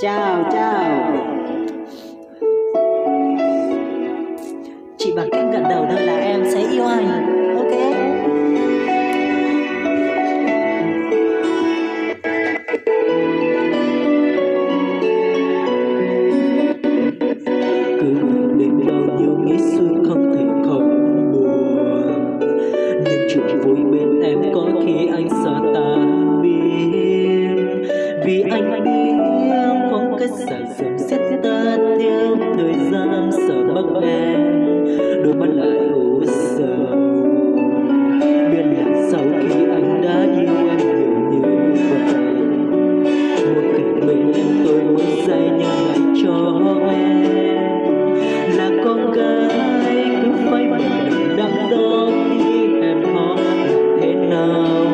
Chào chào. Chỉ bằng cách gật đầu thôi là em sẽ yêu anh. Ok. Cứ đến bao nhiêu nghĩ suy không thể không buồn, nhưng chuyện vui bên em có khi anh sợ ta biết. Vì anh biết phong cách sẵn sàng xét ta theo thời gian, sợ mất em đôi mắt lại u sầu. Biết là sau khi anh đã yêu em nhiều như vậy, một cạnh bên em tôi muốn dành những ngày cho em. Là con gái cứ phải bận đắn đo khi em họ làm thế nào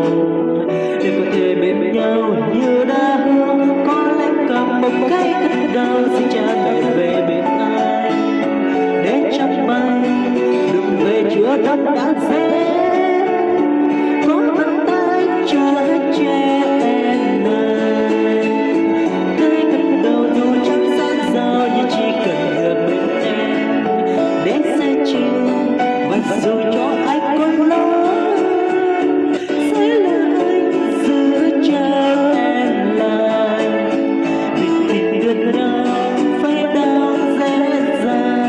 để có thể bên nhau như đã hứa. Có lẽ cầm một cái cất đầu xin cha mẹ về bên anh để chẳng bay đừng về chữa đắp đã dễ. Có bàn tay chở che em này, cái cất đầu dù chẳng sáng giàu nhưng chỉ cần được bên em để sẽ chiều. Và dù cho anh có lỗi sẽ là anh giữ cho em lại, vì tình được đâu phải đâu dễ dàng.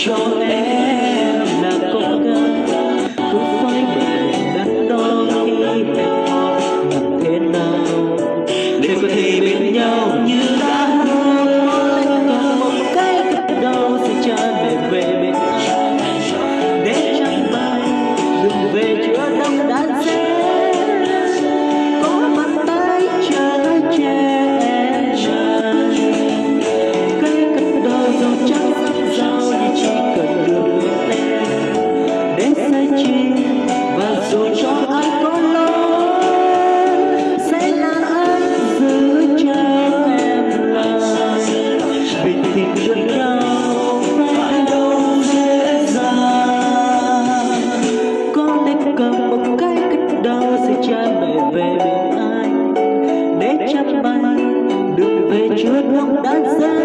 Cho em là con gái cứ phải bận đắn đo khi hẹn hò làm thế nào để có thể bên nhau như đã hứa. Có một cái cất đầu xin cha mẹ về bên anh để chẳng bay đừng về chữa đau đã dễ. Có bàn tay chở che em trai, cái cất đầu dù chẳng sắp giàu nhưng chỉ cần được em để sẽ chi. Và dù cho ai có lỗi sẽ là anh giữ cho em lại, vì tình được nhau phải đâu dễ dàng. Có thể cầm một cái cất đầu sẽ cha mẹ về bên anh để chắc bay đừng về chữa đau đã dễ.